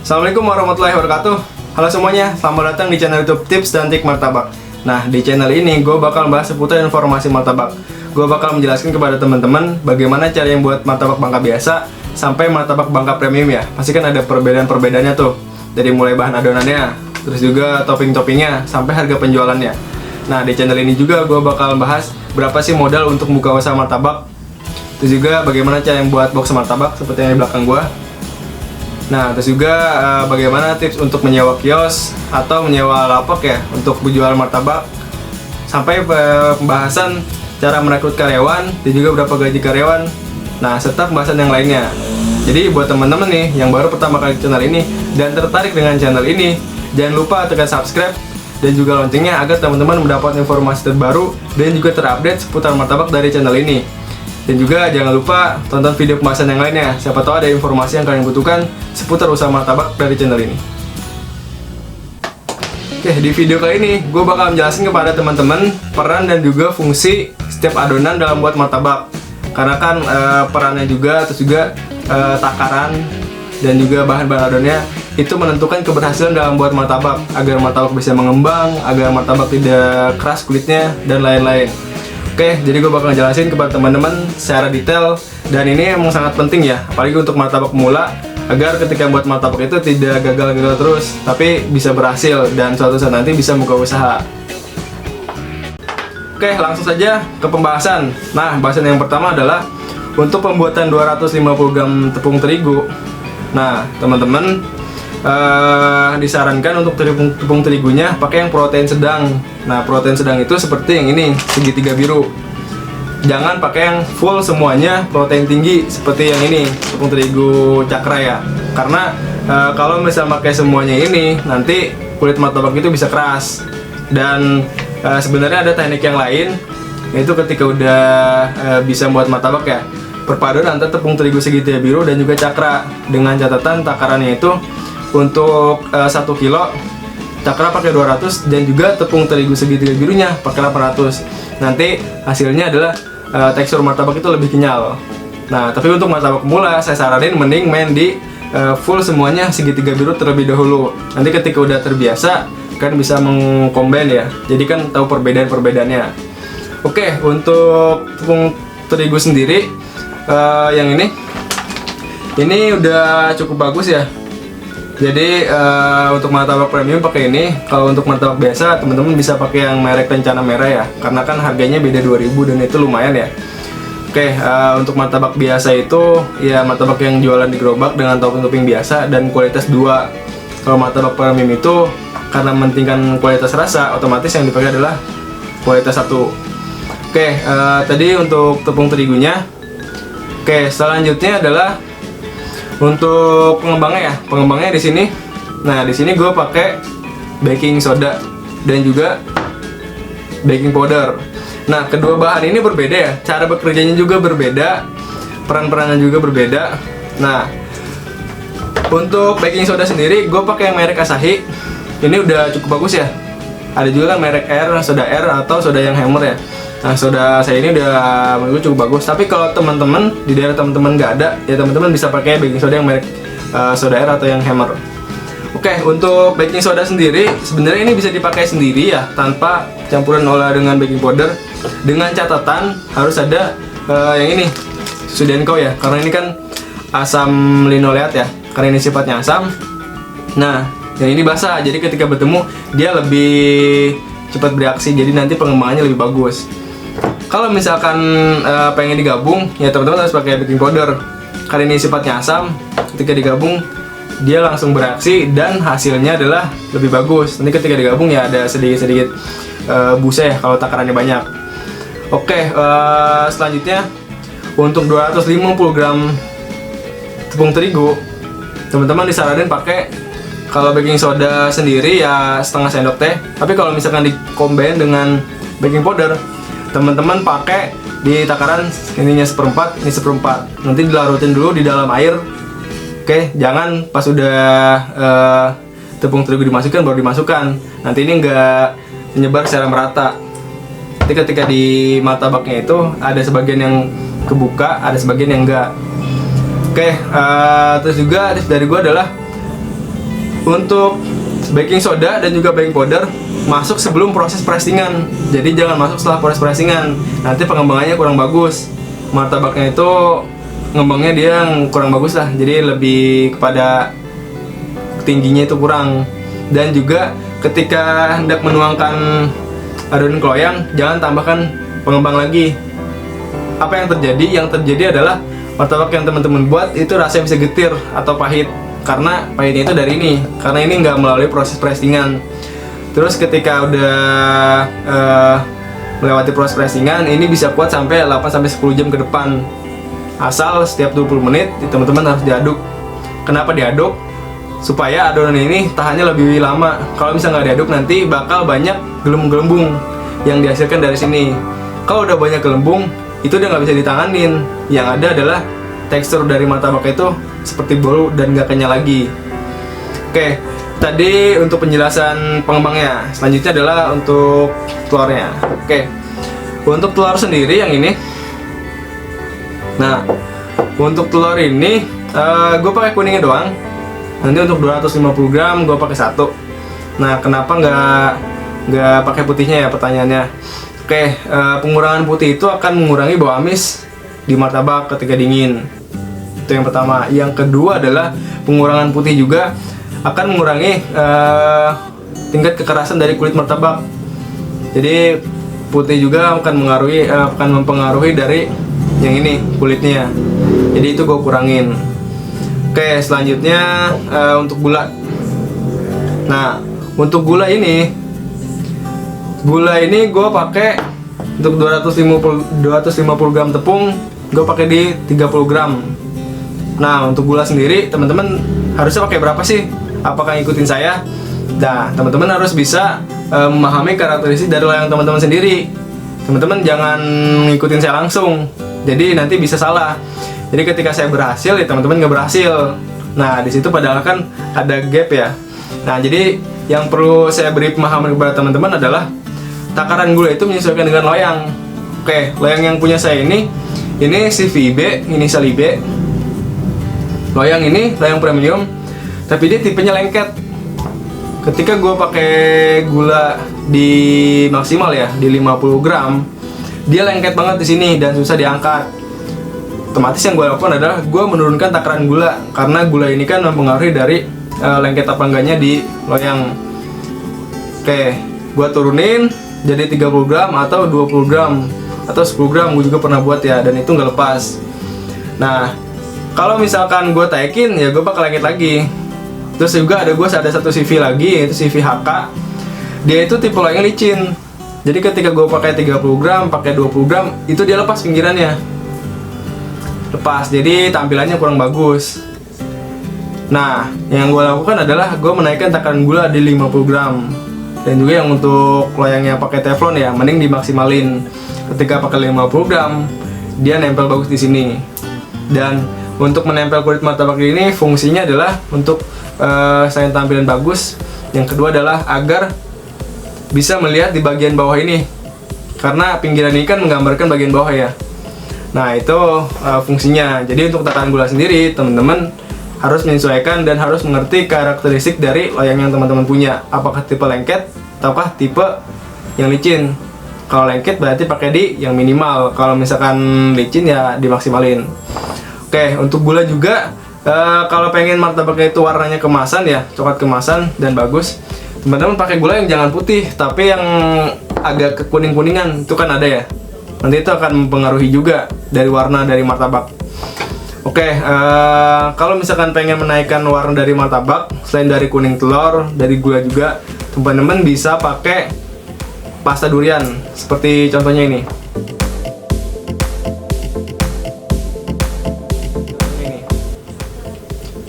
Assalamualaikum warahmatullahi wabarakatuh. Halo semuanya, selamat datang di channel YouTube Tips dan Trik Martabak. Nah, di channel ini gue bakal bahas seputar informasi martabak. Gue bakal menjelaskan kepada teman-teman bagaimana cara yang buat martabak Bangka biasa sampai martabak Bangka premium ya. Pasti kan ada perbedaan-perbedaannya tuh. Dari mulai bahan adonannya, terus juga topping-toppingnya, sampai harga penjualannya. Nah, di channel ini juga gue bakal bahas berapa sih modal untuk buka usaha martabak. Terus juga bagaimana cara yang buat box martabak seperti yang di belakang gue. Nah, terus juga bagaimana tips untuk menyewa kios atau menyewa lapak ya untuk menjual martabak. Sampai pembahasan cara merekrut karyawan dan juga berapa gaji karyawan. Nah, serta pembahasan yang lainnya. Jadi buat teman-teman nih yang baru pertama kali di channel ini dan tertarik dengan channel ini, jangan lupa tekan subscribe dan juga loncengnya agar teman-teman mendapat informasi terbaru dan juga terupdate seputar martabak dari channel ini. Dan juga jangan lupa tonton video pembahasan yang lainnya. Siapa tahu ada informasi yang kalian butuhkan seputar usaha martabak dari channel ini. Oke, di video kali ini gue bakal menjelaskan kepada teman-teman peran dan juga fungsi setiap adonan dalam buat martabak. Karena kan perannya juga, terus juga takaran dan juga bahan-bahan adonannya itu menentukan keberhasilan dalam buat martabak. Agar martabak bisa mengembang, agar martabak tidak keras kulitnya, dan lain-lain. Oke, jadi gue bakal jelasin kepada teman-teman secara detail. Dan ini emang sangat penting ya, apalagi untuk martabak pemula, agar ketika buat martabak itu tidak gagal-gagal terus, tapi bisa berhasil dan suatu saat nanti bisa buka usaha. Oke, langsung saja ke pembahasan. Nah, pembahasan yang pertama adalah untuk pembuatan 250 gram tepung terigu. Nah, teman-teman disarankan untuk tepung terigunya pakai yang protein sedang. Nah, protein sedang itu seperti yang ini, segitiga biru. Jangan pakai yang full semuanya protein tinggi seperti yang ini, tepung terigu cakra ya. Karena kalau misalnya pakai semuanya ini, nanti kulit martabak itu bisa keras. Dan sebenarnya ada teknik yang lain, yaitu ketika udah bisa buat martabak ya, perpaduan antara tepung terigu segitiga biru dan juga cakra, dengan catatan takarannya itu untuk 1 kilo cakra pakai 200 dan juga tepung terigu segitiga birunya pakai 800. Nanti hasilnya adalah tekstur martabak itu lebih kenyal. Nah, tapi untuk martabak pemula saya saranin mending main di full semuanya segitiga biru terlebih dahulu. Nanti ketika udah terbiasa kan bisa mengcombine ya. Jadi kan tahu perbedaan-perbedaannya. Oke, untuk tepung terigu sendiri yang ini udah cukup bagus ya. Jadi untuk martabak premium pakai ini. Kalau untuk martabak biasa teman-teman bisa pakai yang merek Rencana Merah ya, karena kan harganya beda 2000 dan itu lumayan ya. Oke, untuk martabak biasa itu ya martabak yang jualan di gerobak dengan topping-topping biasa dan kualitas 2. Kalau martabak premium itu karena mementingkan kualitas rasa, otomatis yang dipakai adalah kualitas 1. Oke, tadi untuk tepung terigunya. Oke, selanjutnya adalah untuk pengembangnya ya. Pengembangnya di sini. Nah, di sini gue pakai baking soda dan juga baking powder. Nah, kedua bahan ini berbeda ya. Cara bekerjanya juga berbeda. Peran-perannya juga berbeda. Nah, untuk baking soda sendiri gue pakai yang merek Asahi. Ini udah cukup bagus ya. Ada juga kan merek soda R atau soda yang Hammer ya. Nah, soda saya ini udah menurut gue cukup bagus. Tapi kalau teman-teman di daerah teman-teman nggak ada, ya teman-teman bisa pakai baking soda yang merek soda R atau yang Hammer. Oke, untuk baking soda sendiri sebenarnya ini bisa dipakai sendiri ya, tanpa campuran olah dengan baking powder. Dengan catatan harus ada yang ini, susu denko ya, karena ini kan asam linoleat ya, karena ini sifatnya asam. Nah, yang ini basah, jadi ketika bertemu dia lebih cepat bereaksi, jadi nanti pengembangannya lebih bagus. Kalau misalkan pengen digabung, ya teman-teman harus pakai baking powder. Karena ini sifatnya asam, ketika digabung dia langsung bereaksi dan hasilnya adalah lebih bagus. Nanti ketika digabung ya ada sedikit-sedikit busa ya kalau takarannya banyak. Oke, selanjutnya untuk 250 gram tepung terigu, teman-teman disaranin pakai, kalau baking soda sendiri ya setengah sendok teh. Tapi kalau misalkan di-combine dengan baking powder, teman-teman pakai di takaran ininya 1/4, ini 1/4. Nanti dilarutin dulu di dalam air. Oke, jangan pas udah tepung terigu dimasukkan baru dimasukkan. Nanti ini nggak menyebar secara merata. Nanti ketika di martabaknya itu ada sebagian yang kebuka, ada sebagian yang enggak. Oke, terus juga tips dari gue adalah Untuk baking soda dan juga baking powder masuk sebelum proses pressingan. Jadi jangan masuk setelah proses pressingan. Nanti pengembangannya kurang bagus. Martabaknya itu ngembangnya dia yang kurang bagus lah. Jadi lebih kepada tingginya itu kurang. Dan juga ketika hendak menuangkan adonan ke loyang, jangan tambahkan pengembang lagi. Apa yang terjadi? Yang terjadi adalah martabak yang teman-teman buat itu rasanya bisa getir atau pahit. Karena pahitnya itu dari ini. Karena ini nggak melalui proses pressingan. Terus ketika udah melewati proses pressingan, ini bisa kuat sampai 8-10 jam ke depan. Asal setiap 20 menit teman-teman harus diaduk. Kenapa diaduk? Supaya adonan ini tahannya lebih lama. Kalau misalnya nggak diaduk nanti bakal banyak gelembung-gelembung yang dihasilkan dari sini. Kalau udah banyak gelembung, itu udah nggak bisa ditanganin. Yang ada adalah tekstur dari martabak itu seperti bolu dan nggak kenyal lagi. Oke, tadi untuk penjelasan pengembangnya. Selanjutnya adalah untuk telurnya. Oke, untuk telur sendiri yang ini. Nah, untuk telur ini gue pakai kuningnya doang. Nanti untuk 250 gram gue pakai 1. Nah, kenapa nggak pakai putihnya ya pertanyaannya? Oke, pengurangan putih itu akan mengurangi bau amis di martabak ketika dingin. Itu yang pertama. Yang kedua adalah pengurangan putih juga akan mengurangi tingkat kekerasan dari kulit martabak. Jadi putih juga akan mempengaruhi dari yang ini kulitnya. Jadi itu gue kurangin. Oke, selanjutnya untuk gula. Nah, untuk gula ini gue pakai untuk 250 gram tepung, gue pakai di 30 gram. Nah, untuk gula sendiri teman-teman harusnya pakai berapa sih? Apakah ngikutin saya? Nah, teman-teman harus bisa memahami karakteristik dari loyang teman-teman sendiri. Teman-teman jangan ngikutin saya langsung, jadi nanti bisa salah. Jadi ketika saya berhasil, ya teman-teman nggak berhasil. Nah, di situ padahal kan ada gap ya. Nah, jadi yang perlu saya beri pemahaman kepada teman-teman adalah takaran gula itu menyesuaikan dengan loyang. Oke, loyang yang punya saya ini CVIB, inisial IB. Loyang ini loyang premium, tapi dia tipenya lengket. Ketika gue pakai gula di maksimal ya, di 50 gram, dia lengket banget di sini dan susah diangkat. Otomatis yang gue lakukan adalah gue menurunkan takaran gula, karena gula ini kan mempengaruhi dari lengket apa enggaknya di loyang. Oke, gue turunin jadi 30 gram atau 20 gram atau 10 gram, gue juga pernah buat ya, dan itu nggak lepas. Nah, kalau misalkan gue taikin, ya gue bakal lengket lagi. Terus juga ada satu CV lagi, yaitu CV HK. Dia itu tipe loyang licin. Jadi ketika gue pakai 30 gram, pakai 20 gram, itu dia lepas pinggirannya. Lepas, jadi tampilannya kurang bagus. Nah, yang gue lakukan adalah gue menaikkan takaran gula di 50 gram. Dan juga yang untuk loyangnya pakai teflon ya, mending dimaksimalin. Ketika pakai 50 gram, dia nempel bagus di sini. Dan untuk menempel kulit martabak ini fungsinya adalah untuk selain tampilan bagus, yang kedua adalah agar bisa melihat di bagian bawah ini, karena pinggiran ini kan menggambarkan bagian bawah ya. Nah, itu fungsinya. Jadi untuk takaran gula sendiri teman-teman harus menyesuaikan dan harus mengerti karakteristik dari loyang yang teman-teman punya. Apakah tipe lengket ataukah tipe yang licin. Kalau lengket berarti pakai di yang minimal, kalau misalkan licin ya dimaksimalin. Oke, untuk gula juga kalau pengen martabaknya itu warnanya kemasan ya, coklat kemasan dan bagus, teman-teman pakai gula yang jangan putih, tapi yang agak kekuning-kuningan, itu kan ada ya. Nanti itu akan mempengaruhi juga dari warna dari martabak. Oke, kalau misalkan pengen menaikkan warna dari martabak, selain dari kuning telur, dari gula juga, teman-teman bisa pakai pasta durian, seperti contohnya ini.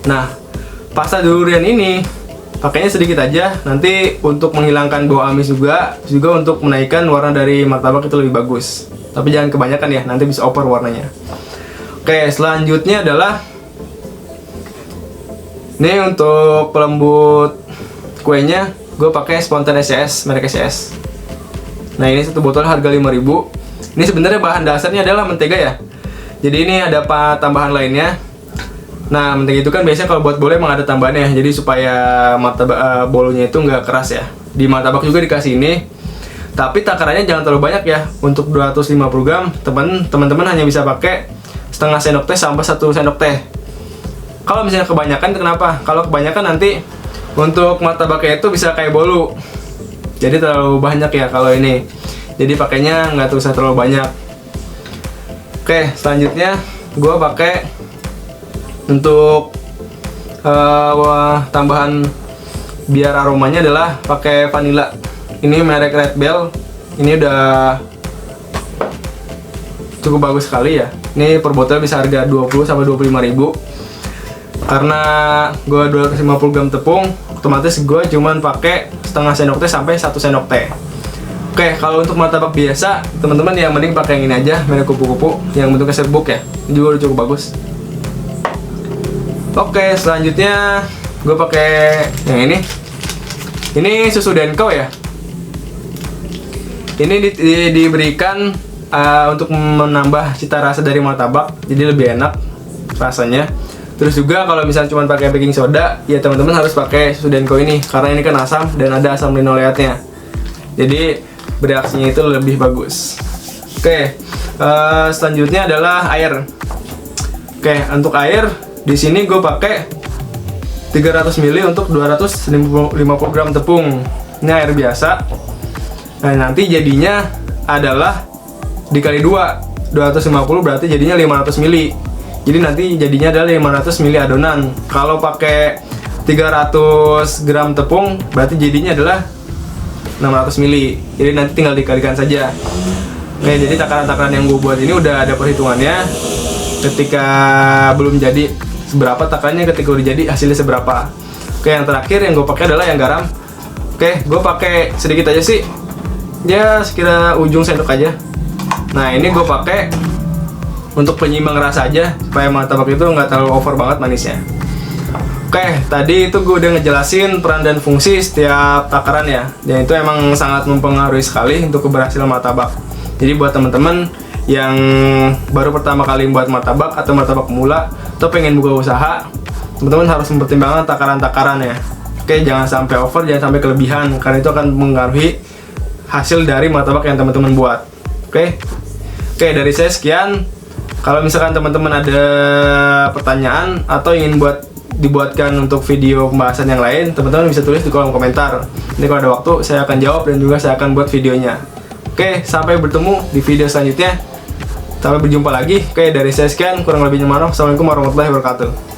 Nah, pasta durian ini pakainya sedikit aja, nanti untuk menghilangkan bau amis juga untuk menaikkan warna dari martabak itu lebih bagus. Tapi jangan kebanyakan ya, nanti bisa over warnanya. Oke, selanjutnya adalah ini untuk pelembut kuenya, gue pakai Spontan SCS, merek SCS. Nah, ini satu botol harga 5.000. Ini sebenarnya bahan dasarnya adalah mentega ya. Jadi ini ada tambahan lainnya. Nah, mentega itu kan biasanya kalau buat bolu emang ada tambahannya, jadi supaya martabak bolunya itu nggak keras ya. Di martabak juga dikasih ini, tapi takarannya jangan terlalu banyak ya. Untuk 250 gram, teman-teman hanya bisa pakai setengah sendok teh sampai 1 sendok teh. Kalau misalnya kebanyakan, kenapa? Kalau kebanyakan nanti untuk martabaknya itu bisa kayak bolu, jadi terlalu banyak ya kalau ini. Jadi pakainya nggak usah terlalu banyak. Oke, selanjutnya gue pakai untuk tambahan biar aromanya adalah pakai vanilla. Ini merek Red Bell. Ini udah cukup bagus sekali ya. Ini per botol bisa harga 20 sampai 25 ribu. Karena gue 250 gram tepung, otomatis gue cuman pakai setengah sendok teh sampai 1 sendok teh. Oke, kalau untuk martabak biasa, teman-teman yang mending pakai yang ini aja, merek kupu-kupu yang bentuknya serbuk ya. Ini juga udah cukup bagus. Oke, selanjutnya gue pakai yang ini. Ini susu Denko ya. Ini diberikan untuk menambah cita rasa dari martabak, jadi lebih enak rasanya. Terus juga kalau misalnya cuma pakai baking soda, ya teman-teman harus pakai susu Denko ini karena ini kan asam dan ada asam linoleatnya. Jadi bereaksinya itu lebih bagus. Oke, selanjutnya adalah air. Oke, untuk air di sini gue pakai 300 ml untuk 250 gram tepung. Ini air biasa. Nah, nanti jadinya adalah dikali 2, 250 berarti jadinya 500 ml. Jadi nanti jadinya adalah 500 ml adonan. Kalau pakai 300 gram tepung berarti jadinya adalah 600 ml. Jadi nanti tinggal dikalikan saja. Oke, jadi takaran-takaran yang gue buat ini udah ada perhitungannya. Ketika belum jadi seberapa takarannya, ketika udah jadi hasilnya seberapa. Oke, yang terakhir yang gue pakai adalah yang garam. Oke, gue pakai sedikit aja sih. Ya, sekira ujung sendok aja. Nah, ini gue pakai untuk penyimbang rasa aja supaya martabak itu nggak terlalu over banget manisnya. Oke, tadi itu gue udah ngejelasin peran dan fungsi setiap takaran ya. Dan itu emang sangat mempengaruhi sekali untuk keberhasilan martabak. Jadi buat teman-teman yang baru pertama kali buat martabak atau martabak pemula atau pengen buka usaha, teman-teman harus mempertimbangkan takaran-takarannya. Oke, jangan sampai over, jangan sampai kelebihan karena itu akan mengaruhi hasil dari martabak yang teman-teman buat. Oke, dari saya sekian. Kalau misalkan teman-teman ada pertanyaan atau ingin dibuatkan untuk video pembahasan yang lain, teman-teman bisa tulis di kolom komentar. Nanti kalau ada waktu saya akan jawab dan juga saya akan buat videonya. Oke, sampai bertemu di video selanjutnya. Sampai berjumpa lagi. Oke, dari saya sekian, kurang lebihnya mohon maaf. Assalamualaikum warahmatullahi wabarakatuh.